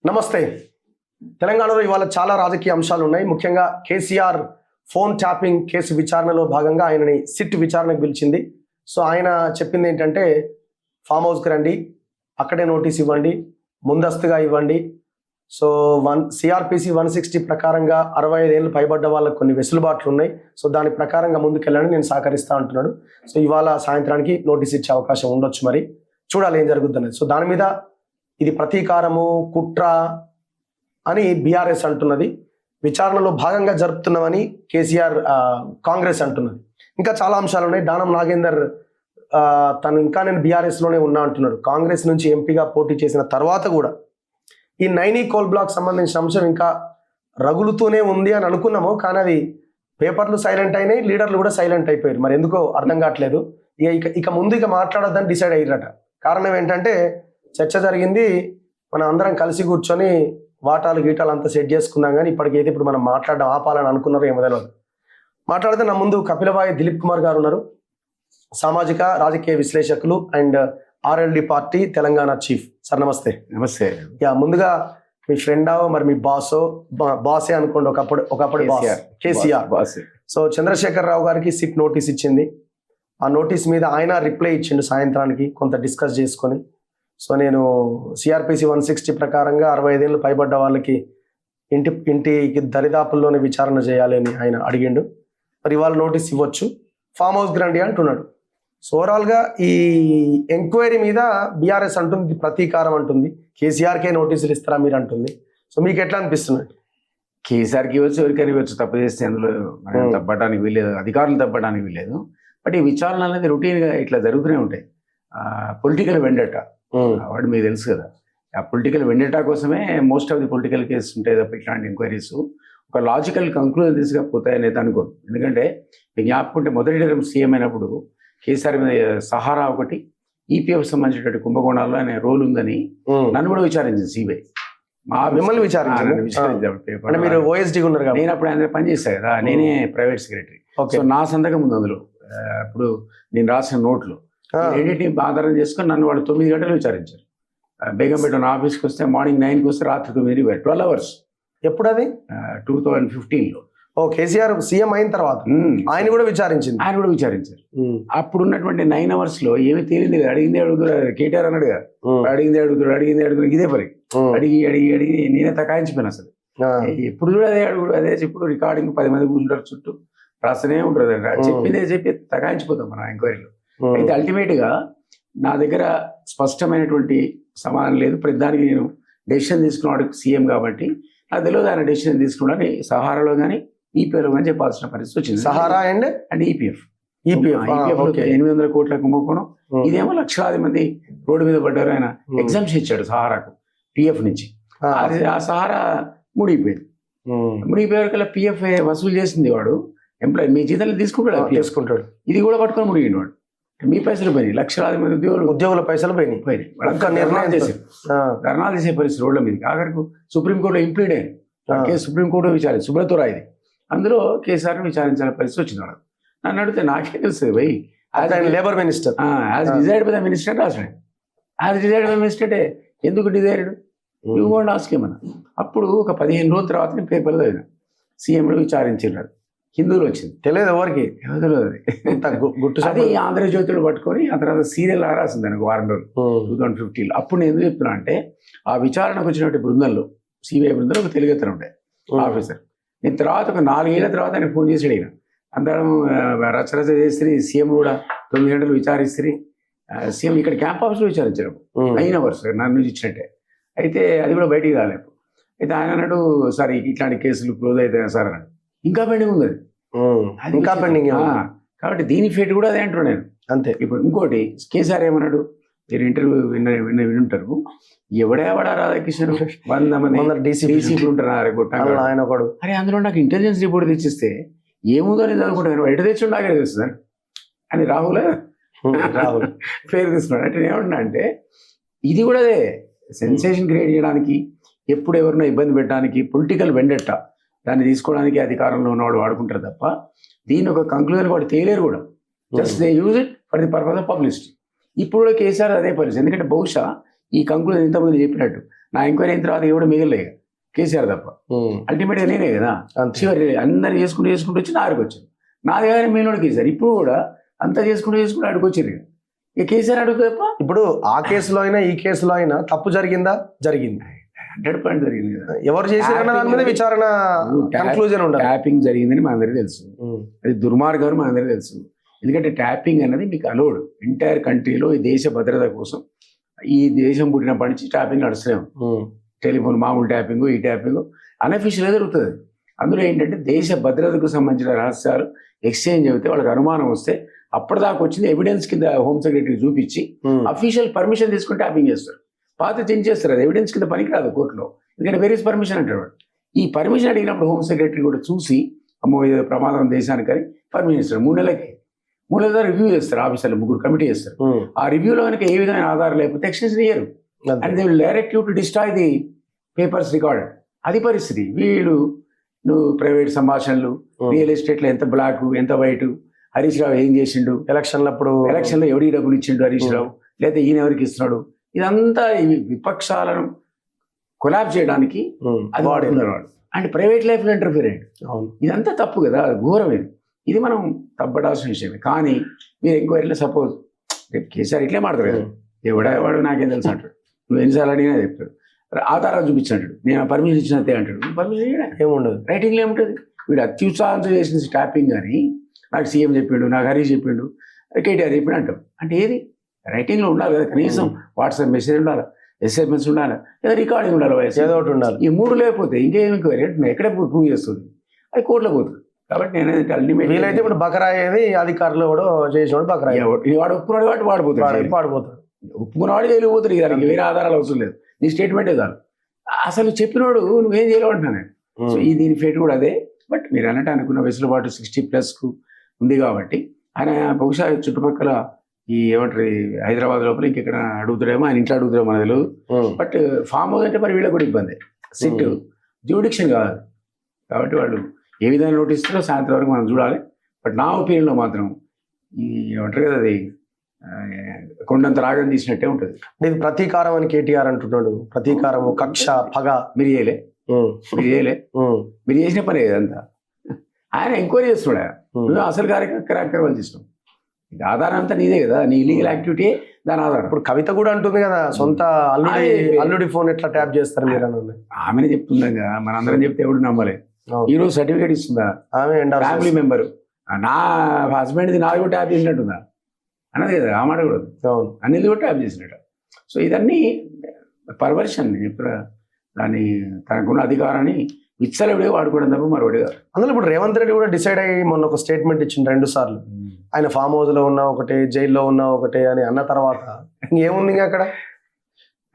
నమస్తే. తెలంగాణలో ఇవాళ చాలా రాజకీయ అంశాలు ఉన్నాయి. ముఖ్యంగా కేసీఆర్ ఫోన్ ట్యాపింగ్ కేసు విచారణలో భాగంగా ఆయనని సిట్ విచారణకు పిలిచింది. సో ఆయన చెప్పింది ఏంటంటే, ఫామ్ హౌస్కి రండి, అక్కడే నోటీస్ ఇవ్వండి, ముందస్తుగా ఇవ్వండి. సో సిఆర్పిసి 160 ప్రకారంగా 65 ఏళ్ళు పైబడ్డ వాళ్ళకి కొన్ని వెసులుబాట్లు ఉన్నాయి. సో దాని ప్రకారంగా ముందుకెళ్ళండి, నేను సహకరిస్తా అంటున్నాడు. సో ఇవాళ సాయంత్రానికి నోటీస్ ఇచ్చే అవకాశం ఉండొచ్చు, మరి చూడాలి ఏం జరుగుతుంది అనేది. సో దాని మీద ఇది ప్రతీకారము, కుట్ర అని బీఆర్ఎస్ అంటున్నది, విచారణలో భాగంగా జరుపుతున్నామని కేసీఆర్ కాంగ్రెస్ అంటున్నది. ఇంకా చాలా అంశాలు ఉన్నాయి. దానం నాగేందర్ తను ఇంకా నేను బీఆర్ఎస్లోనే ఉన్నా అంటున్నాడు. కాంగ్రెస్ నుంచి ఎంపీగా పోటీ చేసిన తర్వాత కూడా ఈ నైనీ కోల్ బ్లాక్ సంబంధించిన అంశం ఇంకా రగులుతూనే ఉంది అని అనుకున్నాము. కానీ అది పేపర్లు సైలెంట్ అయినాయి, లీడర్లు కూడా సైలెంట్ అయిపోయారు. మరి ఎందుకో అర్థం కావట్లేదు. ఇక ముందు మాట్లాడొద్దని డిసైడ్ అయ్యారట. కారణం ఏంటంటే, చర్చ జరిగింది, మనం అందరం కలిసి కూర్చొని వాటాలు గీటాలు అంతా సెట్ చేసుకున్నాం. కానీ ఇప్పటికైతే ఇప్పుడు మనం మాట్లాడడం ఆపాలని అనుకున్నారో ఏమో తెలియదు. మాట్లాడితే నా ముందు కపిలవాయి దిలీప్ కుమార్ గారు ఉన్నారు, సామాజిక రాజకీయ విశ్లేషకులు and RLD party Telangana chief. Sir నమస్తే. నమస్తే. ముందుగా మీ ఫ్రెండా మరి మీ బాసే అనుకోండి, ఒకప్పుడు కేసీఆర్. సో చంద్రశేఖర్ రావు గారికి సిట్ నోటీస్ ఇచ్చింది. ఆ నోటీస్ మీద ఆయన రిప్లై ఇచ్చిండు సాయంత్రానికి, కొంత డిస్కస్ చేసుకొని. సో నేను సిఆర్పిసి 160 ప్రకారంగా 65 ఏళ్ళు పైబడ్డ వాళ్ళకి ఇంటికి దరిదాపుల్లోనే విచారణ చేయాలి అని ఆయన అడిగిండు. మరి ఇవాళ నోటీస్ ఇవ్వచ్చు, ఫామ్ హౌస్ గ్రండి అంటున్నాడు. సో ఓవరాల్గా ఈ ఎంక్వైరీ మీద బీఆర్ఎస్ అంటుంది ప్రతీకారం అంటుంది, కేసీఆర్కే నోటీసులు ఇస్తారా మీరు అంటుంది. సో మీకు ఎట్లా అనిపిస్తుంది? కేసీఆర్కి ఇవ్వచ్చు, ఎవరికైనా ఇవ్వచ్చు. తప్పు చేస్తే అందులో మనం తప్పడానికి వీల్లేదు, అధికారులు తప్పడానికి వీల్లేదు. బట్ ఈ విచారణ అనేది రొటీన్గా ఇట్లా జరుగుతూనే ఉంటాయి. పొలిటికల్ వెండటా వాడు మీకు తెలుసు కదా, ఆ పొలిటికల్ వెండటా కోసమే most of the political cases ఉంటాయి తప్ప ఇట్లాంటి ఎంక్వైరీస్ ఒక లాజికల్ కంక్లూజన్ తీసుకపోతాయని అయితే అనుకోను. ఎందుకంటే మీకు జ్ఞాపకుంటే మొదటి టర్మ్ సీఎం అయినప్పుడు కేసీఆర్ మీద సహారా ఒకటి, ఈపీఎఫ్ సంబంధించినటువంటి కుంభకోణాల్లో ఆయన రోల్ ఉందని నన్ను కూడా విచారించింది సిబిఐ. మిమ్మల్ని విచారించారు. మీరు ఓఎస్డీ ఉన్నారు కదా, నేను అప్పుడు ఆయన పనిచేస్తాను కదా, నేనే ప్రైవేట్ సెక్రటరీ. సో నా సంతకం ఉంది అందులో. ఇప్పుడు నేను రాసిన నోట్లు రెండింటిని ఆధారం చేసుకొని నన్ను వాళ్ళు 9 గంటలు విచారించారు. బేగంపేట నా ఆఫీస్కి వస్తే మార్నింగ్ 9కి వస్తే రాత్రి 9 12 hours. ఎప్పుడు అది? 2015లో. కేసీఆర్ సీఎం అయిన తర్వాత ఆయన కూడా విచారించారు. అప్పుడు ఉన్నటువంటి 9 hours లో ఏమి తేలింది కదా, అడిగింది అడుగుతాడు కేటీఆర్ అన్నాడు కదా, అడిగింది అడుగుతాడు ఇదే పరి అడిగి నేనే తకాయించిపోయాను. అసలు ఎప్పుడు కూడా అదే చెప్పుడు రికార్డింగ్ 10 మంది కూర్చుంటారు చుట్టూ రాస్తూనే ఉంటారు. చెప్పిందే చెప్పి తకాయించిపోతాం మనం ఎంక్వైరీలో. అయితే అల్టిమేట్గా నా దగ్గర స్పష్టమైనటువంటి సమాధానం లేదు. ప్రతిదానికి నేను డెసిషన్ తీసుకున్నాడు సీఎం కాబట్టి నాకు తెలియదు ఆయన డెసిషన్ తీసుకున్నాడని సహారాలో కానీ ఈపీఎఫ్లో కానీ చెప్పాల్సిన పరిస్థితి వచ్చింది. సహారా అండ్ ఈపీఎఫ్ 800 కోట్ల కుంభకోణం. ఇదేమో లక్షలాది మంది రోడ్డు మీద పడ్డారు. ఆయన ఎగ్జామ్స్ ఇచ్చాడు సహారాకు పిఎఫ్ నుంచి. ఆ సహారా ముడిపోయారు పిఎఫ్ వసూలు చేసింది వాడు ఎంప్లాయీ. మీ జీతాలు తీసుకుంటాడు, ఇది కూడా పట్టుకొని ముడిగిండు వాడు. మీ పైసలు పోయినాయి, లక్షలాది మంది ఉద్యోగుల పైసలు పోయినాయి. ధర్నాలు చేసే పరిస్థితి రోడ్ల మీదకి. ఆఖరికి సుప్రీంకోర్టులో ఇంప్లీడ్ అయ్యాను. కేసు సుప్రీంకోర్టులో విచారించింది, సుబ్రతో రాయది. అందులో కేసీఆర్ని విచారించాల్సిన పరిస్థితి వచ్చింది వాడు. నన్ను అడిగితే నాకే తెలుస్తుంది భయ్, labour minister as desired by the minister రాసాడు. యాజ్ డిజైర్డ్ బై మినిస్టరే ఎందుకు డిజైర్డ్ యూ వాంట్ ఆస్క్ ఏమన్నా. అప్పుడు ఒక 15 రోజుల తర్వాత నేను పేపర్లో చదివిన సీఎంలో విచారించారు. హిందూలో వచ్చింది, తెలియదు ఎవరికి, అది ఆంధ్రజ్యోతులు పట్టుకొని ఆ తర్వాత సీరియల్ రాసింది దానికి వారం రోజులు 2015లో. అప్పుడు నేను ఎందుకు చెప్తున్నా అంటే, ఆ విచారణకు వచ్చినటువంటి బృందంలో సిబిఐ బృందంలో ఒక తెలుగుతను ఉండే ఆఫీసర్. నేను తర్వాత ఒక 4 ఏళ్ల తర్వాత ఆయన ఫోన్ చేసి అడిగిన. అందరం రచరచ చేస్తే సీఎం కూడా 9 గంటలు విచారిస్తే సీఎం ఇక్కడ క్యాంప్ ఆఫీస్లో విచారించారు 9 hours నన్ను ఇచ్చినట్టే. అయితే అది కూడా బయటికి రాలేదు. అయితే ఆయన అన్నాడు, సార్ ఇట్లాంటి కేసులు క్లోజ్ అవుతాయి సార్ అన్నాడు. ఇంకా పెండింగ్ ఉంది, అది ఇంకా పెండింగ్. కాబట్టి దీని ఫేట్ కూడా అదే అంటున్నాను నేను. అంతే. ఇప్పుడు ఇంకోటి కేసీఆర్ ఏమన్నాడు, మీరు ఇంటర్వ్యూ వినుంటారు, ఎవడేవాడా రాధాకృష్ణ 100 మంది డీసీపీలు ఉంటారు ఆయన ఒకడు. అరే అందులో నాకు ఇంటెలిజెన్స్ రిపోర్ట్ తెచ్చిస్తే ఏముందో నేను అనుకుంటాను, ఎటు తెచ్చి నాకే తెలుస్తుంది అని రాహుల్ పేరు తీసుకున్నాడు. అంటే ఏమన్నా అంటే ఇది కూడా అదే సెన్సేషన్ క్రియేట్ చేయడానికి, ఎప్పుడు ఎవరినో ఇబ్బంది పెట్టడానికి, పొలిటికల్ వెండెట్టా దాన్ని తీసుకోవడానికి అధికారంలో ఉన్నవాడు వాడుకుంటారు తప్ప దీని ఒక కంక్లూజన్ వాడు తేలేరు కూడా. Just they use it for the purpose of publicity. ఇప్పుడు కూడా కేసీఆర్ అదే పరిస్థితి. ఎందుకంటే బహుశా ఈ కంక్లూజన్ ఇంతమంది చెప్పినట్టు నా ఎంక్వైరీ అయిన తర్వాత ఎవడు మిగలలేదు కేసీఆర్ తప్ప. అల్టిమేట్గా నేనే కదా చివరి అందరు చేసుకుంటూ వచ్చి నా ఆడికి వచ్చారు. నాది కానీ మెయిన్ కేసీఆర్. ఇప్పుడు కూడా అంతా చేసుకుంటూ ఆడికి వచ్చారు. ఇక కేసీఆర్ అడుగు తప్ప. ఇప్పుడు ఆ కేసులో అయినా ఈ కేసులో అయినా తప్పు జరిగిందా? జరిగింది. 100% జరిగింది కదా. ఎవరు చేసిన దాని మీద విచారణ కన్క్లూజన్ ఉండదు. ట్యాపింగ్ జరిగిందని మనందరికీ తెలుసు. అది దుర్మార్గం మనందరికీ తెలుసు. ఎందుకంటే ట్యాపింగ్ అన్నది మీకు అలౌడ్ ఎంటైర్ కంట్రీలో. ఈ దేశ భద్రత కోసం ఈ దేశం పుట్టినప్పటి నుంచి ట్యాపింగ్ నడుస్తున్నాం. టెలిఫోన్ మామూలు ట్యాపింగ్, ఈ ట్యాపింగ్ అన్అఫీషియల్గా జరుగుతుంది. అందులో ఏంటంటే దేశ భద్రతకు సంబంధించిన రహస్యాలు ఎక్స్చేంజ్ అవుతే వాళ్ళకి అనుమానం వస్తే అప్పటిదాకా వచ్చింది ఎవిడెన్స్ కింద హోమ్ సెక్రటరీ చూపించి అఫీషియల్ పర్మిషన్ తీసుకుని ట్యాపింగ్ చేస్తారు. పాత చేంజ్ చేస్తారు. అది ఎవిడెన్స్ కింద పనికిరాదు కోర్టులో. ఎందుకంటే వెరీస్ పర్మిషన్ అంటారు. ఈ పర్మిషన్ అడిగినప్పుడు హోమ్ సెక్రటరీ కూడా చూసి అమ్మో ఇది ప్రమాదం దేశానికి అని పర్మిషన్ ఇస్తారు. 3 నెలల రివ్యూ చేస్తారు. ఆఫీసర్లు 3 కమిటీ చేస్తారు. ఆ రివ్యూలో కనుక ఏ విధమైన ఆధారం లేకపోతే ఎక్స్టెన్షన్ ఇయ్యరు. And they will direct you to destroy the papers recorded. అది పరిస్థితి. వీళ్ళు నువ్వు ప్రైవేట్ సంభాషణలు, రియల్ ఎస్టేట్లో ఎంత బ్లాక్ ఎంత వైట్, హరీష్ రావు ఏం చేసిండు, ఎలక్షన్లో ఎవరికి డబ్బులు ఇచ్చిండు హరీష్ రావు, లేదా ఈయన ఎవరికి ఇస్తున్నాడు, ఇదంతా విపక్షాలను కొలాబ్ చేయడానికి అది వాడుతున్నారు వాడు. అండ్ ప్రైవేట్ లైఫ్లో ఇంటర్ఫియర్ అయ్యాడు. ఇదంతా తప్పు కదా, ఘోరం ఇది. ఇది మనం తప్పడాల్సిన విషయమే. కానీ మీరు ఎంక్వైరీలో సపోజ్ రేపు కేసీఆర్ ఇట్లే మాడతారు కదా, ఎవడేవాడు నాకేం తెలుసు అంటాడు. నువ్వు ఎన్నిసార్లు అడిగినా చెప్తాడు. ఆధారాలు చూపించాడు, నేను పర్మిషన్ ఇచ్చినట్టే అంటాడు. పర్మిషన్ ఏముండదు, రైటింగ్లో ఏముంటుంది. వీడు అత్యుత్సాహంతో చేసిన ట్యాపింగ్ కానీ నాకు సీఎం చెప్పిండు, నాకు హరీష్ చెప్పిండు, కేటీఆర్ చెప్పిండు అంటాం. అంటే ఏది రైటింగ్లో ఉండాలి కదా, కనీసం వాట్సాప్ మెసేజ్ ఉండాలి, ఎస్ఎంఎస్ ఉండాలి, లేదా రికార్డింగ్ ఉండాలి, ఏదో ఒకటి ఉండాలి. ఈ 3 లేకపోతే ఇంకేం ఎక్కడే ప్రూవ్ చేస్తుంది, అది కోర్టులో పోతుంది. కాబట్టి నేనంటే అల్టిమేట్ వీలైతే ఇప్పుడు బకరా అయ్యేది అధికారులు కూడా చేసినప్పుడు బకరా వాడు ఒప్పుకున్నాడు కాబట్టి వాడిపోతాడు. ఒప్పుకున్నవాడు వెళ్ళిపోతాడు. దానికి వేరే ఆధారాలు అవసరం లేదు, నీ స్టేట్మెంటే చాలు. అసలు చెప్పినోడు నువ్వేం చేయలేవు అంటున్నాను. సో ఈ దీని ఫేట్ కూడా అదే. బట్ మీరు అన్నట్టు అనుకున్న వెసులుబాటు 60+ ఉంది కాబట్టి ఆయన బహుశా చుట్టుపక్కల ఈ ఏమంటారు హైదరాబాద్ లోపల ఇంకెక్కడ అడుగుతాడేమో, ఆయన ఇంట్లో అడుగుతాడేమో మనకు తెలియదు. బట్ ఫామ్ హౌస్ అంటే మరి వీళ్ళకి కూడా ఇబ్బంది. సిట్ జ్యూడిక్షన్ కాదు కాబట్టి వాళ్ళు ఏ విధంగా నోటీస్ ఇస్తారో సాయంత్రం వరకు మనం చూడాలి. బట్ నా ఒపీనియన్లో మాత్రం ఈ ఏమంటారు కదా, అది కొండంత రాగం తీసినట్టే ఉంటుంది. ఇది ప్రతీకారం అని కేటీఆర్ అంటున్నాడు. ప్రతీకారము, కక్ష, పగ. మీరు చేసిన పని ఏదంతా ఆయన ఎంక్వైరీ చేస్తున్నాడు. నువ్వు అసలు కార్యక్రమాలు చేసినావు. ఇది ఆధారం అంతా నీదే కదా, నీ ఇల్లీగల్ యాక్టివిటీ దాని ఆధారం. ఇప్పుడు కవిత కూడా అంటుంది కదా, సొంత అల్లుడి ఫోన్ ఎట్లా ట్యాప్ చేస్తారు మీరు అని. ఆమెనే చెప్తుండగా మనందరం చెప్తే ఎవడు నమ్మలేదు. ఈ రోజు సర్టిఫికేట్ ఇస్తుందా ఆమె, ఫ్యామిలీ మెంబర్, నా హస్బెండ్ది నాది కూడా ట్యాప్ చేసినట్టుందా అన్నది కదా, ఆ మాట కూడా అన్నిది కూడా ట్యాప్ చేసినట్టు. సో ఇదన్నీ పర్వర్షన్. దాన్ని తనకున్న అధికారాన్ని విచ్చలవిడిగా వాడుకోవడం తప్ప మరొకటి కాదు. అందులో ఇప్పుడు రేవంత్ రెడ్డి కూడా డిసైడ్ అయ్యి మొన్న ఒక స్టేట్మెంట్ ఇచ్చిండు 2 సార్లు. ఆయన ఫామ్ హౌస్ లో ఉన్నా ఒకటే, జైల్లో ఉన్నా ఒకటే అని అన్న తర్వాత ఇంకేముంది అక్కడ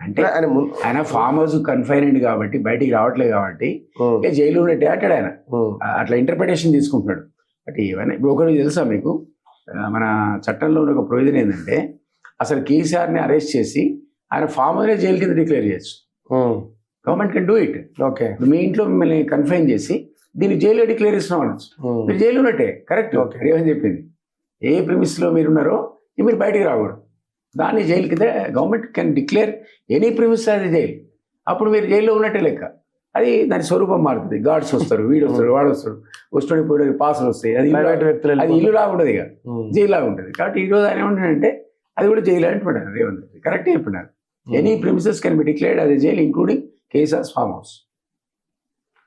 అంటే ఆయన ఫామ్ హౌస్ కన్ఫైన్డ్ కాబట్టి బయటికి రావట్లేదు కాబట్టి జైలు ఉన్నట్టే అంటాడు ఆయన. అట్లా ఇంటర్ప్రిటేషన్ తీసుకుంటున్నాడు. బట్ ఏమైనా ఇప్పుడు ఒకటి తెలుసా మీకు, మన చట్టంలో ఉన్న ఒక ప్రొవిజన్ ఏంటంటే అసలు కేసీఆర్ని అరెస్ట్ చేసి ఆయన ఫామ్ హౌస్నే జైలు కింద డిక్లేర్ చేయొచ్చు. Government can do it. Okay, మీ ఇంట్లో మిమ్మల్ని కన్ఫైన్ చేసి దీన్ని జైల్లో డిక్లేర్ ఇస్తున్నాం అనొచ్చు. మీరు జైలు ఉన్నట్టే. కరెక్ట్. రేవని చెప్పింది, ఏ ప్రిమిస్లో మీరు ఉన్నారో మీరు బయటికి రాకూడదు. దాన్ని జైలు కింద government can declare any premise అది జైలు. అప్పుడు మీరు జైల్లో ఉన్నట్టే లెక్క. అది దాని స్వరూపం మారుతుంది. గార్డ్స్ వస్తారు, వీడు వస్తాడు, వాడు వస్తాడు, వస్తుడి పోయి పాసులు వస్తాయి. అది ఇల్లు లాగా ఉండదు, ఇక జైలు లాగా ఉంటుంది. కాబట్టి ఈరోజు ఆయన ఏమంటాడంటే అది కూడా జైలు అంటున్నాడు రేవంత్ రెడ్డి. కరెక్టే చెప్పినారు. Any premises can be declared అది jail including KCR's farm house.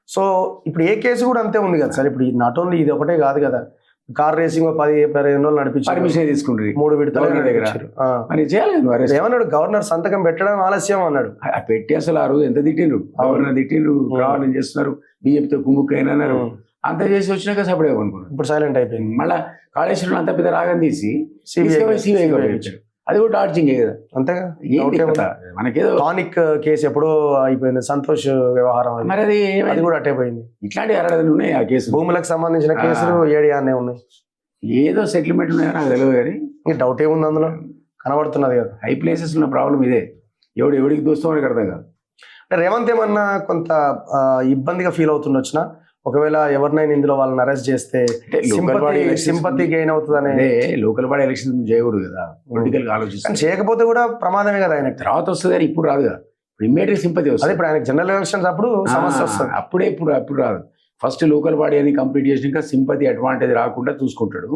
So ఇప్పుడు ఏ కేసు కూడా అంతే ఉంది కదా సార్. ఇప్పుడు నాట్ ఓన్లీ ఇది ఒకటే కాదు కదా, కార్ రేసింగ్ 10-15 రోజులు నడిపించి పర్మిషన్ తీసుకుంటారు 3 విడతల దగ్గర. మరి చేయాలి. ఏమన్నాడు గవర్నర్, సంతకం పెట్టడం ఆలస్యం అన్నాడు. పెట్టి అసలు ఆ రోజు ఎంత తిట్టిండ్రు, గవర్నర్ తిట్టిండ్రు, కావాలని చేస్తున్నారు, బీజేపీతో కుమ్ముక్కైనా అన్నారు. అంత చేసి వచ్చినాక సపడే అనుకున్నాడు. ఇప్పుడు సైలెంట్ అయిపోయింది. మళ్ళీ కాళేశ్వరం అంత పెద్ద రాగం తీసి సిబిఐ పంపించారు. అది కూడా డాడ్జింగే కదా, అంతేగా. మనకేదో టానిక్ కేసు ఎప్పుడో అయిపోయింది, సంతోష్ వ్యవహారం. మరి అది కూడా అట్టే పోయింది. ఇట్లాంటి 6 ఉన్నాయి ఆ కేసు. భూములకు సంబంధించిన కేసులు 7 ఉన్నాయి. ఏదో సెటిల్మెంట్ ఉన్నాయో నాకు తెలియదు కానీ డౌట్ ఏముంది అందులో, కనబడుతున్నది కదా. హై ప్లేసెస్ ఉన్న ప్రాబ్లం ఇదే. ఎవడికి దోస్తామో మనకి అర్థం కాదు. రేవంత్ ఏమన్నా కొంత ఇబ్బందిగా ఫీల్ అవుతుండొచ్చునా, ఒకవేళ ఎవరినైనా ఇందులో వాళ్ళని అరెస్ట్ చేస్తే సింపతి గెయిన్ అవుతుంది. లోకల్ బాడీ ఎలక్షన్ చేయకూడదు కదా, పొలిటికల్ ఆలోచిస్తాను. చేయకపోతే కూడా ప్రమాదమే కదా ఆయన. తర్వాత వస్తుంది కానీ ఇప్పుడు రాదు కదా. ఇమ్మీడియట్ సింపతి అదే వస్తుంది. ఇప్పుడు ఆయనకి జనరల్ ఎలక్షన్స్ అప్పుడు సమస్య వస్తుంది. అప్పుడు రాదు. ఫస్ట్ లోకల్ బాడీ అని కంప్లీట్ చేసినాక సింపతి అడ్వాంటేజ్ రాకుండా చూసుకుంటాడు.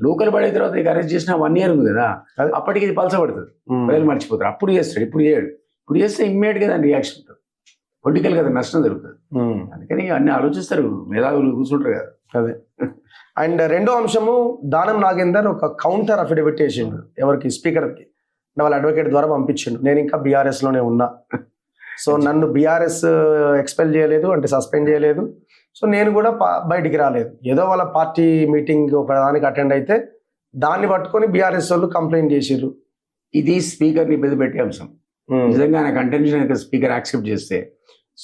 లోకల్ బాడీ తర్వాత అరెస్ట్ చేసిన 1 year ఉంది కదా, అప్పటికి ఇది పలసపడుతుంది, ప్రజలు మర్చిపోతారు. అప్పుడు చేస్తాడు, ఇప్పుడు చేయడు. ఇప్పుడు చేస్తే ఇమ్మీడియట్ గా దాని రియాక్షన్ ఉంటుంది, పొలిటికల్ గా నష్టం జరుగుతుంది. అందుకని అన్ని ఆలోచిస్తారు, మేధావులు కూర్చుంటారు కదా. అదే. అండ్ రెండో అంశము, దానం నాగేందర్ ఒక కౌంటర్ అఫిడవిట్ వేసిండు ఎవరికి, స్పీకర్కి. వాళ్ళ అడ్వకేట్ ద్వారా పంపించిండు, నేను ఇంకా బీఆర్ఎస్ లోనే ఉన్నా, సో నన్ను బీఆర్ఎస్ ఎక్స్పెల్ చేయలేదు అంటే సస్పెండ్ చేయలేదు, సో నేను కూడా బయటికి రాలేదు. ఏదో వాళ్ళ పార్టీ మీటింగ్ ఒక దానికి అటెండ్ అయితే దాన్ని పట్టుకొని బీఆర్ఎస్ వాళ్ళు కంప్లైంట్ చేసిర్రు. ఇది స్పీకర్ని ఇబ్బంది పెట్టే అంశం. నిజంగా ఆయన కంటెన్షన్ స్పీకర్ యాక్సెప్ట్ చేస్తే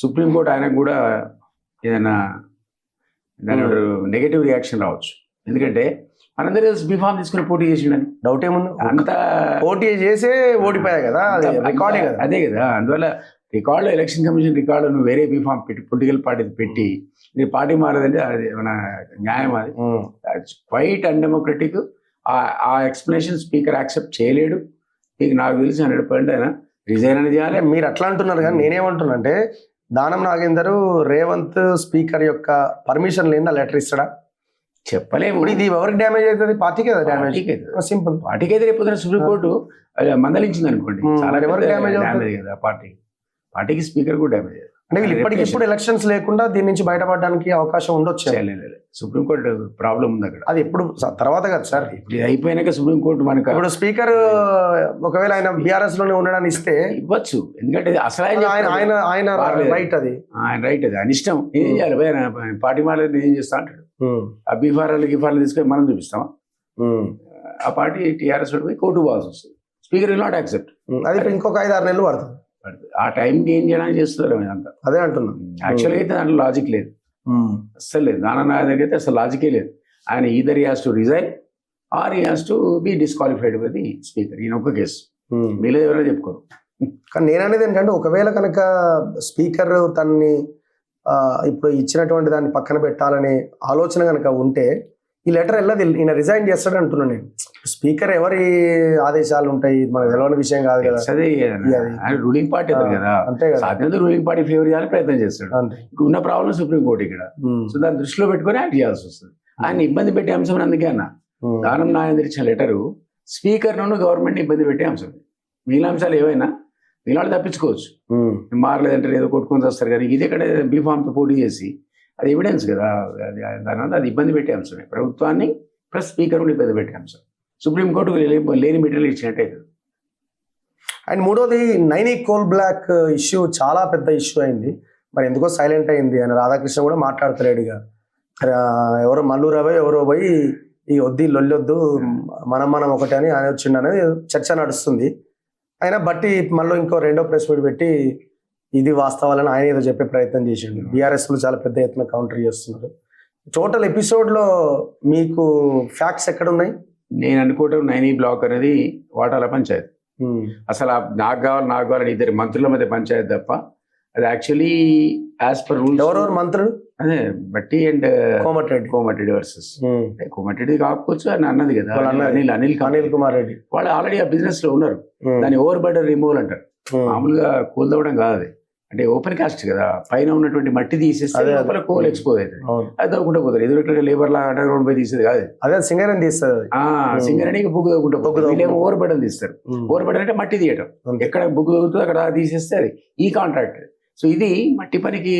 సుప్రీంకోర్టు ఆయనకు కూడా ఏదైనా నెగటివ్ రియాక్షన్ రావచ్చు. ఎందుకంటే మనందరూ బీఫామ్ తీసుకుని పోటీ చేసిండని డౌట్ ఏముంది, అంత పోటీ చేసే ఓడిపోయా కదా, రికార్డే కదా. అదే కదా, అందువల్ల రికార్డులో ఎలక్షన్ కమిషన్ రికార్డు నువ్వు వేరే బీఫామ్ పెట్టి పొలిటికల్ పార్టీ పెట్టి నీ పార్టీ మారదంటే అది మన న్యాయం, అది క్వైట్ అన్డెమోక్రటిక్. ఆ ఎక్స్ప్లెనేషన్ స్పీకర్ యాక్సెప్ట్ చేయలేడు. నాకు తెలిసి 100% ఆయన రిజైన్ అని చేయాలి. మీరు అట్లా అంటున్నారు కానీ నేనేమంటున్నా అంటే, దానం నాగేందర్ రేవంత్ స్పీకర్ యొక్క పర్మిషన్ లేదా లెటర్ ఇస్తాడా చెప్పలేము. ఇది ఎవరికి డ్యామేజ్ అవుతుంది, పార్టీకి కదా డ్యామేజ్. సింపుల్. పార్టీకి అయితే రేపు సుప్రీంకోర్టు మందలించింది అనుకోండి, చాలా ఎవరికి డ్యామేజ్ కదా, పార్టీకి స్పీకర్ కూడా డ్యామేజ్. అంటే వీళ్ళు ఇప్పటికిప్పుడు ఎలక్షన్స్ లేకుండా దీని నుంచి బయటపడడానికి అవకాశం ఉండొచ్చు. సుప్రీంకోర్టు ప్రాబ్లం ఉంది అక్కడ, అది ఎప్పుడు తర్వాత కదా సార్, ఇప్పుడు అయిపోయినాక సుప్రీంకోర్టు మనకు. ఇప్పుడు స్పీకర్ ఒకవేళ ఆయన బీఆర్ఎస్ లోనే ఉండడానికి ఇస్తే ఇవ్వచ్చు, ఎందుకంటే అసలు ఆయన రైట్, అది ఆయన రైట్, అది ఆయన ఇష్టం. ఏం చేయాలి, పార్టీ మారలేదు ఏం చేస్తా అంటాడు. ఆ బీఫార్లు గిఫార్లు తీసుకొని మనం చూపిస్తామా? ఆ పార్టీ టీఆర్ఎస్ పోయి కోర్టు పోవాల్సి వస్తుంది. Speaker will not accept. అది ఇంకొక 5-6 నెలలు పడుతుంది. ఆ టైంకి ఏం చేయడానికి చేస్తున్నారు అంతా. అదే అంటున్నాం. యాక్చువల్గా అయితే దాంట్లో లాజిక్ లేదు, అస్సలు లేదు. దానం నాగేందర్ అయితే అసలు లాజికే లేదు. ఆయన either he has to resign or he has to be disqualified by the speaker. ఈయన ఒక్క కేసు, మీలో ఎవరైనా చెప్పుకోరు. కానీ నేను అనేది ఏంటంటే, ఒకవేళ కనుక స్పీకర్ తనని ఇప్పుడు ఇచ్చినటువంటి దాన్ని పక్కన పెట్టాలనే ఆలోచన కనుక ఉంటే ఈ లెటర్ వెళ్ళదు, ఈయన రిజైన్ చేస్తాడు అంటున్నాను నేను. స్పీకర్ ఎవరి ఆదేశాలు ఉంటాయి మనకు తెలియని విషయం కాదు కదా, రూలింగ్ పార్టీ కదా. అంతే కదా, సాధ్యత రూలింగ్ పార్టీ ఫేవర్ చేయాలని ప్రయత్నం చేస్తాడు. ఉన్న ప్రాబ్లం సుప్రీంకోర్టు ఇక్కడ, సో దాన్ని దృష్టిలో పెట్టుకొని యాక్ట్ చేయాల్సి వస్తుంది. ఆయన ఇబ్బంది పెట్టే అంశం అందుకే అన్న, దానం నాగేందర్ ఇచ్చిన లెటరు స్పీకర్ నుండి గవర్నమెంట్ ఇబ్బంది పెట్టే అంశం. మిగిలిన అంశాలు ఏవైనా మిగిలిన తప్పించుకోవచ్చు, మారలేదంటే ఏదో కొట్టుకొని వస్తారు. కానీ ఇది ఇక్కడ బీఫామ్తో పోటీ చేసి అది ఎవిడెన్స్ కదా, దానివల్ల అది ఇబ్బంది పెట్టే అంశమే. ప్రభుత్వాన్ని ప్లస్ స్పీకర్ కూడా ఇబ్బంది పెట్టే అంశం. సుప్రీంకోర్టుకు లేని మెటీరియల్ ఇచ్చినట్టే కదా. అండ్ మూడోది, నైని కోల్ బ్లాక్ ఇష్యూ చాలా పెద్ద ఇష్యూ అయింది. మరి ఎందుకో సైలెంట్ అయింది. ఆయన రాధాకృష్ణ కూడా మాట్లాడతలేడు. ఇక ఎవరో మల్లూరావో ఎవరో పోయి ఈ వద్దు లొల్లొద్దు మనం ఒకటి అని ఆయన వచ్చిండు అనేది చర్చ నడుస్తుంది. అయినా బట్టి మళ్ళీ ఇంకో రెండో ప్రెస్ మీట్ పెట్టి ఇది వాస్తవాలని ఆయన ఏదో చెప్పే ప్రయత్నం చేసిండు. బీఆర్ఎస్లు చాలా పెద్ద ఎత్తున కౌంటర్ చేస్తున్నారు. టోటల్ ఎపిసోడ్లో మీకు ఫ్యాక్ట్స్ ఎక్కడ ఉన్నాయి? నేను అనుకోవటం నైని బ్లాక్ అనేది వాటాల పంచాయతీ. అసలు నాకు కావాలని ఇద్దరు మంత్రుల మధ్య పంచాయతీ తప్ప అది యాక్చువల్లీ యాజ్ పర్ రూల్. ఎవరెవరు మంత్రులు? అదే బట్టి అండ్ కోమటిరెడ్డి వర్సెస్ కోమటిరెడ్డి కాకపోవచ్చు అని అన్నది కదా, అనిల్ కుమార్ రెడ్డి. వాళ్ళు ఆల్రెడీ ఆ బిజినెస్ లో ఉన్నారు. దాన్ని ఓవర్ బర్డన్ రిమూవల్ అంటారు. మామూలుగా కూల్దవడం కాదు అది, అంటే ఓపెన్ కాస్ట్ కదా, పైన ఉన్నటువంటి మట్టి తీసేస్తే లోపల కోల్ ఎక్స్పోజ్ అవుతుంది, అది తవ్వుకుంటూ పోతారు. ఎదురు లేబర్ లా అండర్ గ్రౌండ్ పోయి తీసేది కాదు, అదే సింగరేణి తీస్తుంది. సింగరేణి బుగ్గు తవ్వుకుంటూ పోతారు. వీళ్ళేమో ఓవర్ బర్డన్ తీస్తారు. ఓవర్ బర్డన్ అంటే మట్టి తీయటం, ఎక్కడ బుగ్గు తవ్వుతుందో అక్కడ తీసేస్తే అది ఈ కాంట్రాక్ట్. సో ఇది మట్టి పనికి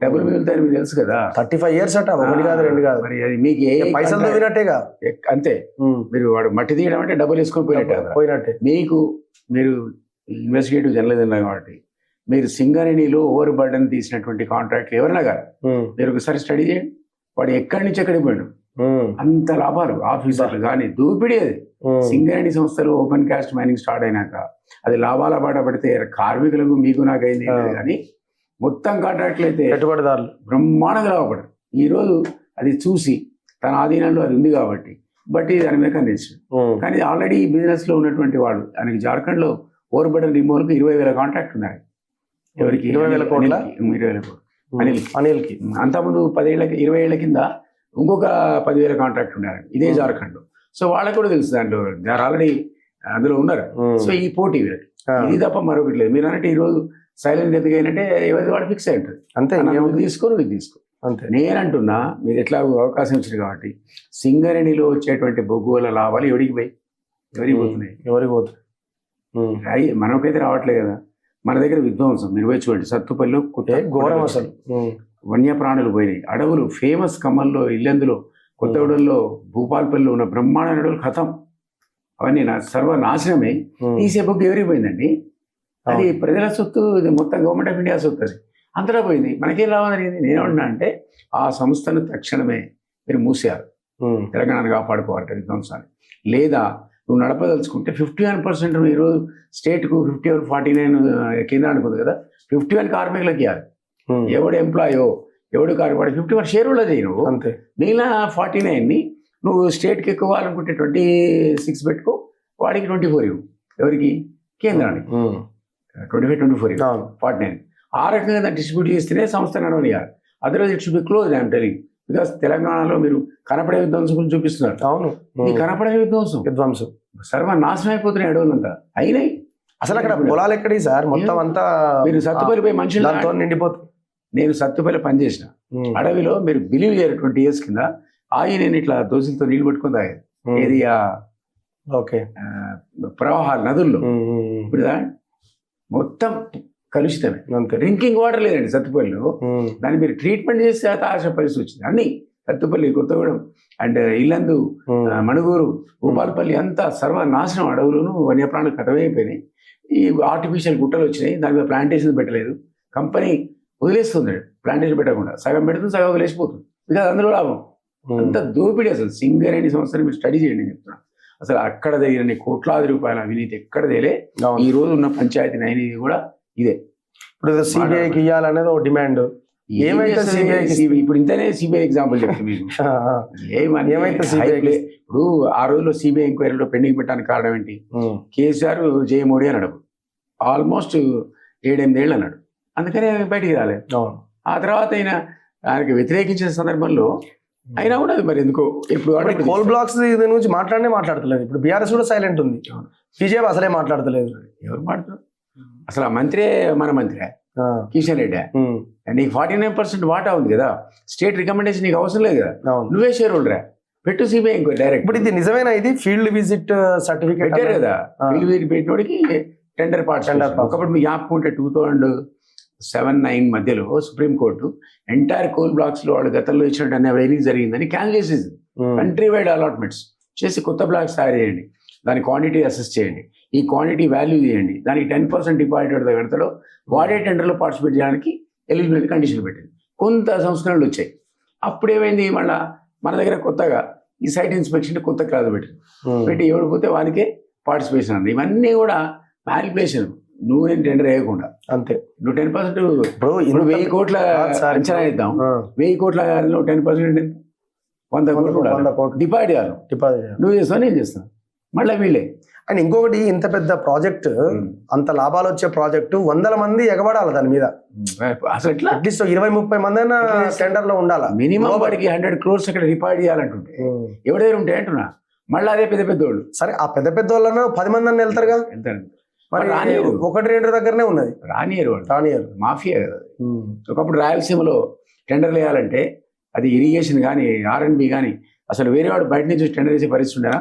డబ్బులు మిగులుతాయని మీకు తెలుసు కదా. 35 years అట, 1 కాదు 2 కాదు. మరి అది మీకు ఏ పైసలు తవ్వినట్టేగా, అంతే. మీరు వాడు మట్టి తీయడం అంటే డబ్బులు వేసుకొని పోయినట్టే. మీరు ఇన్వెస్టిగేటివ్ జర్నలిజం కాబట్టి మీరు సింగరేణిలో ఓవర్ బర్డన్ తీసినటువంటి కాంట్రాక్ట్ ఎవరైనా కాదు, మీరు ఒకసారి స్టడీ చేయండి. వాడు ఎక్కడి నుంచి ఎక్కడికి పోయాడు, అంత లాభాలు ఆఫీసర్లు కానీ దూపిడి. అది సింగరేణి సంస్థలు ఓపెన్ కాస్ట్ మైనింగ్ స్టార్ట్ అయినాక అది లాభాల బాట పడితే కార్మికులకు మీకు నాకు అయింది కానీ మొత్తం కాంట్రాక్ట్లు అయితే పెట్టుబడిదారులు బ్రహ్మాండంగా లాభపడరు. ఈరోజు అది చూసి తన ఆధీనంలో అది ఉంది కాబట్టి బట్టి దాని మీద కనిపించాడు. కానీ ఆల్రెడీ బిజినెస్ లో ఉన్నటువంటి వాడు, ఆయనకి జార్ఖండ్ లో ఓవర్ బర్డన్ రిమూవల్ కు 20,000 కాంట్రాక్ట్ ఉన్నాయి. ఎవరికి? 20,000 కోట్ల? 20,000 కోట్లు అనిల్కి. అంతకుముందు 20 ఏళ్ల కింద ఇంకొక 10,000 కాంట్రాక్ట్ ఉన్నారు ఇదే జార్ఖండ్ లో. సో వాళ్ళకి కూడా తెలుసు, దాంట్లో ఆల్రెడీ అందులో ఉన్నారు. సో ఈ పోటీ వీళ్ళకి ఇది తప్ప మరొకటి లేదు. మీరు అన్నట్టు ఈరోజు సైలెంట్ ఎందుకు అయినంటే ఎవరి వాడు ఫిక్స్ అయి ఉంటుంది. అంతే నువ్వు తీసుకో నువ్వు తీసుకో. అంతే నేనంటున్నా మీరు ఎట్లా అవకాశం ఇచ్చింది కాబట్టి సింగరేణిలో వచ్చేటువంటి బొగ్గుల లాభాలు ఎవరికి పోతున్నాయి? ఎవరికి పోతుంది? మనకైతే రావట్లేదు కదా. మన దగ్గర విధ్వంసం మీరు పోయి చూడండి. సత్తుపల్లిలో ఘోరం అసలు. వన్యప్రాణులు పోయినాయి. అడవులు ఫేమస్ ఖమ్మంలో, ఇల్లెందులో, కొత్తగూడెంలో, భూపాలపల్లిలో ఉన్న బ్రహ్మాండ అడవులు ఖతం. అవన్నీ సర్వనాశనమై తీసే బొగ్గు ఎవరికి పోయిందండి? అది ప్రజల సొత్తు, ఇది మొత్తం గవర్నమెంట్ ఆఫ్ ఇండియా సొత్తు. అది అంతటా పోయింది. మనకేం లాభం జరిగింది? నేనేమన్నా అంటే ఆ సంస్థను తక్షణమే మీరు మూసేయాలి. తెలంగాణను కాపాడుకోవాలి విధ్వంసాన్ని. లేదా నువ్వు నడపదలుచుకుంటే 51% ఈరోజు స్టేట్కు 51-49 కేంద్రానికి ఉంది కదా, 51 కార్మికులకి ఇవ్వాలి. ఎవడు ఎంప్లాయో ఎవడు కార్మికుడు 51 షేర్ కూడా చేయి నువ్వు. అంతే. మిగిలిన 49ని నువ్వు స్టేట్కి ఎక్కువాలనుకుంటే 26 పెట్టుకో, వాడికి 24 ఇవ్వు. ఎవరికి? కేంద్రానికి 25-24 49. ఆ రకంగా డిస్ట్రిబ్యూట్ చేస్తేనే సంస్థ నడవనియాలి. Otherwise it should be close. I'm telling. Because తెలంగాణలో మీరు కనపడే విధ్వంసం చూపిస్తున్నారు. అవును, ఈ కనపడే విధ్వంసం సర్వనాశనం అయిపోతున్నాయి అడవులంతా. అయినాయి. అసలు అక్కడ పొలాలు ఎక్కడి సార్? మొత్తం అంతా మీరు సత్తుపల్లిపోయి మనుషులతో నిండిపోతుంది. నేను సత్తుపల్లి పనిచేసిన అడవిలో మీరు బిలీవ్ చేయరు 20 years కింద నేను ఇట్లా దోశలతో నీళ్ళు పెట్టుకుని తాగేది. ఏది ఓకే ప్రవాహాలు నదుల్లో. ఇప్పుడు మొత్తం కలుషితమే. డ్రింకింగ్ వాటర్ లేదండి సత్తుపల్లిలో. దాన్ని మీరు ట్రీట్మెంట్ చేస్తే ఆశ పరిస్థితి వచ్చింది. అన్ని సత్తుపల్లి, కొత్తగూడెం అండ్ ఇల్లందు, మణుగూరు, భూపాలపల్లి అంతా సర్వనాశనం. అడవులను వన్యప్రాణులు కథమైపోయినాయి. ఈ ఆర్టిఫిషియల్ గుట్టలు వచ్చినాయి. దాని మీద ప్లాంటేషన్ పెట్టలేదు. కంపెనీ వదిలేస్తుంది ప్లాంటేషన్ పెట్టకుండా. సగం పెడుతుంది, సగం వదిలేసిపోతుంది. బికాజ్ అందులో లాభం. అంత దోపిడీ. అసలు సింగరేణి సంస్థని మీరు స్టడీ చేయండి చెప్తున్నా. అసలు అక్కడ జరిగిన కోట్లాది రూపాయల అవినీతి ఎక్కడ తేలే. ఈ రోజు ఉన్న పంచాయతీ నైనిది కూడా ఇదే. ఇప్పుడు సిబిఐకి ఇవ్వాలనేది ఒక డిమాండ్. ఏమైతే ఇప్పుడు ఇంతనే సిబిఐ ఎగ్జాంపుల్ చెప్తాను మీకు. ఏమైతే ఇప్పుడు ఆ రోజుల్లో సిబిఐ ఎంక్వైరీలో పెండింగ్ పెట్టడానికి కారణం ఏంటి? కేసీఆర్ జయ మోడీ అని అన్నాడు. ఆల్మోస్ట్ 7-8 ఏళ్ళు అన్నాడు. అందుకనే బయటికి రాలేదు. ఆ తర్వాత ఆయనకి వ్యతిరేకించిన సందర్భంలో అయినా కూడా అది మరి ఎందుకో ఇప్పుడు కోల్ బ్లాక్స్ నుంచి మాట్లాడతలేదు. ఇప్పుడు బీఆర్ఎస్ కూడా సైలెంట్ ఉంది. బీజేపీ అసలే మాట్లాడతలేదు. ఎవరు మాట్లాడుతున్నారు? అసలు ఆ మంత్రే మన మంత్రే కిషన్ రెడ్డి. నీకు 49% వాటా ఉంది కదా, స్టేట్ రికమెండేషన్ నీకు అవసరం లేదు కదా, నువ్వే షేర్ హోల్డరా, పెట్టు సిబిఐ ఇంకో డైరెక్ట్. ఇప్పుడు ఇది నిజమేనా? ఇది ఫీల్డ్ విజిట్ సర్టిఫికేట్ పెట్టారు కదా. ఫీల్డ్ విజిట్ పెట్టినోడికి టెండర్ ఒకప్పుడు మీ యాప్కుంటే 2007-9 మధ్యలో సుప్రీంకోర్టు ఎంటైర్ కోల్ బ్లాక్స్ లో వాళ్ళు గతంలో ఇచ్చినట్టు అన్ని అవైరీ జరిగిందని క్యాన్సిల్ చేసేది. కంట్రీ వైడ్ అలాట్మెంట్స్ చేసి కొత్త బ్లాక్స్ తయారు చేయండి, దాని క్వాంటిటీ అసెస్ చేయండి, ఈ క్వాంటిటీ వాల్యూ చేయండి, దానికి 10% డిపాజిట్ విడతలో వాడే టెండర్లో పార్టిసిపేట్ చేయడానికి ఎలిజిబిలిటీ కండిషన్ పెట్టింది. కొంత సంస్కరణలు వచ్చాయి. అప్పుడు ఏమైంది? మళ్ళీ మన దగ్గర కొత్తగా ఈ సైట్ ఇన్స్పెక్షన్ కొత్త క్లాస్ పెట్టి ఎవడు పోతే వానికే పార్టిసిపేషన్ అంది. ఇవన్నీ కూడా మ్యానిపులేషన్. నువ్వు నేను టెండర్ వేయకుండా అంతే. నువ్వు 10% ఇప్పుడు 1000 కోట్ల అంచనా ఇద్దాం. 1000 కోట్ల 10% 100 కోట్లు డిపాజిట్ చేయాలి. నువ్వు చేస్తావు, నేను చేస్తాను. మళ్ళీ వీళ్ళే. అండ్ ఇంకొకటి, ఇంత పెద్ద ప్రాజెక్ట్, అంత లాభాలు వచ్చే ప్రాజెక్టు, 100 మంది ఎగబడాలి దాని మీద. అసలు ఎట్లా? అట్లీస్ట్ 20-30 మంది అయినా టెండర్ లో ఉండాలి మినిమం. వాడికి 100 crores అక్కడ డిపాజిట్ చేయాలంటుంటే ఎవరైనా ఉంటాయి అంటున్నా. మళ్ళీ అదే పెద్ద వాళ్ళు. సరే, ఆ పెద్ద వాళ్ళను 10 మంది అన్న వెళ్తారుగా. మరి 1-2 దగ్గరనే ఉన్నది. రానియరు మాఫియా కదా. ఒకప్పుడు రాయలసీమలో టెండర్లు వేయాలంటే అది ఇరిగేషన్ కానీ R&B కానీ అసలు వేరే వాడు బయట నుంచి టెండర్ వేసే పరిస్థితి ఉండేనా?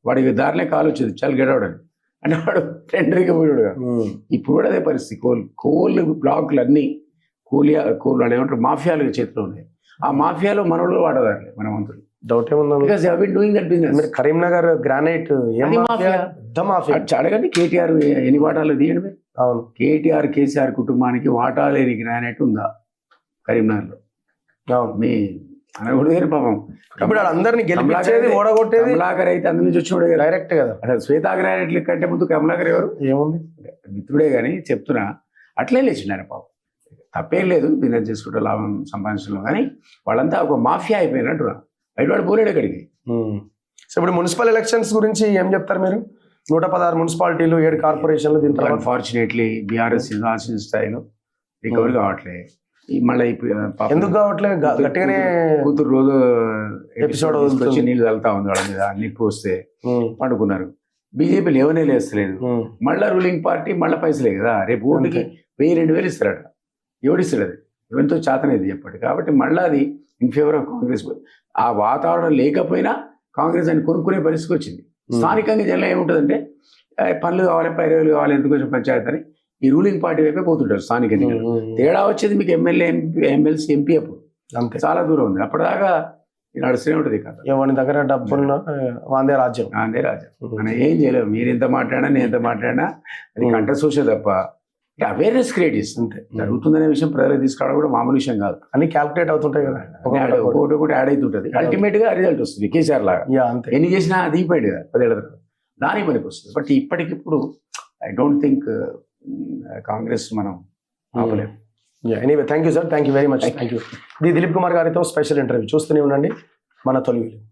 వాడికి దారిలో కాలు వచ్చేది చాలా గెడవడని అంటే వాడు టెండర్కి పోయాడు. ఇప్పుడు కూడా అదే పరిస్థితి. కోల్ బ్లాకులు అన్నీ కోల్ వాళ్ళు ఏమంటారు మాఫియాలు చేతిలో ఉన్నాయి. ఆ మాఫియాలో మనోళ్ళు వాడదారులే మన మంత్రులు. డౌట్ ఏముంది? Doing that business. Karimnagar granite అడగండి. కేటీఆర్ ఎన్ని వాటాలు తీయండి. అవును, కేటీఆర్ కేసీఆర్ కుటుంబానికి వాటా లేని గ్రానైట్ ఉందా కరీంనగర్లో? అవును. మీ అనకూడదు పాపం. ఇప్పుడు అందరినీ గెలిపించేది, ఓడగొట్టేది కమలాకర్ అయితే అందు నుంచి వచ్చినోడే డైరెక్ట్ కదా. అసలు శ్వేతా గ్రానైట్ల కంటే ముందు కమలాకర్ ఎవరు? ఏముంది, మిత్రుడే కానీ చెప్తున్నా. అట్లే లేచినారు పాపం. తప్పేం లేదు బిజినెస్ చేసుకుంటే లాభం సంపాదించడం, కానీ వాళ్ళంతా ఒక మాఫియా అయిపోయినట్టు. బయటవాడు పోలేడు అక్కడికి. సో ఇప్పుడు మున్సిపల్ ఎలక్షన్స్ గురించి ఏం చెప్తారు మీరు? 116 మున్సిపాలిటీలు, 7 కార్పొరేషన్లు. దీంట్లో అన్ఫార్చునేట్లీ బీఆర్ఎస్ ఆశించిన స్థాయిలో రికవరీ కావట్లే. మళ్ళీ ఎందుకు కావట్లేదు? గట్టిగానే కూతురు రోజు ఎపిసోడ్ వచ్చి నీళ్ళు తగులుతా ఉంది వాళ్ళ మీద. నిప్పు వస్తే పండుకున్నారు. బీజేపీ లేవనే లేస్తలేదు. మళ్ళా రూలింగ్ పార్టీ మళ్ళీ పైసలే కదా, రేపు ఓటుకి 1000-2000 ఇస్తారట. ఎవడిస్తాడు అది? ఎవరితో చేతనేది చెప్పండి. కాబట్టి మళ్ళీ అది ఇన్ ఫేవర్ ఆఫ్ కాంగ్రెస్. ఆ వాతావరణం లేకపోయినా కాంగ్రెస్ అని కొనుక్కునే పరిస్థితికి వచ్చింది. స్థానికంగా జనం ఏముంటుందంటే పనులు కావాలి, పైరవులు కావాలి, ఎందుకు కొంచెం పంచాయతీ అని ఈ రూలింగ్ పార్టీ వైపే పోతుంటారు స్థానిక ఎన్నికలు. తేడా వచ్చేది మీకు ఎమ్మెల్యే, ఎమ్మెల్సీ, ఎంపీ అప్పుడు అంతే చాలా దూరం ఉంది. అప్పటిదాకా నడుస్తూనే ఉంటుంది కదా. ఎవరి దగ్గర డబ్బున్న వాందే రాజ్యం. అందే రాజా. మనం ఏం చేయలేము. మీరు ఎంత మాట్లాడినా, నేను ఎంత మాట్లాడినా అది కంఠశోష తప్ప అవేర్నెస్ క్రియేట్ చేస్తుంది. జరుగుతుందనే విషయం ప్రజలకు తీసుకురావడం కూడా మామూలు విషయం కాదు. అన్ని క్యాల్కులేట్ అవుతుంటాయి కదా, ఒకటి యాడ్ అవుతుంటుంది. అల్టిమేట్ గా రిజల్ట్ వస్తుంది. కేసీఆర్ లాగా అంతే ఎన్ని చేసినా దిగిపోయాడు కదా 10 ఏళ్ళ తర్వాత, దానికి పనికి వస్తుంది. బట్ ఇప్పటికిప్పుడు ఐ డోంట్ థింక్ కాంగ్రెస్ మనం ఆపలేము. Anyway thank you sir, thank you very much. Thank you. ఇది దిలీప్ కుమార్ గారితో స్పెషల్ ఇంటర్వ్యూ. చూస్తూనే ఉండండి మన తొలి వెలుగు.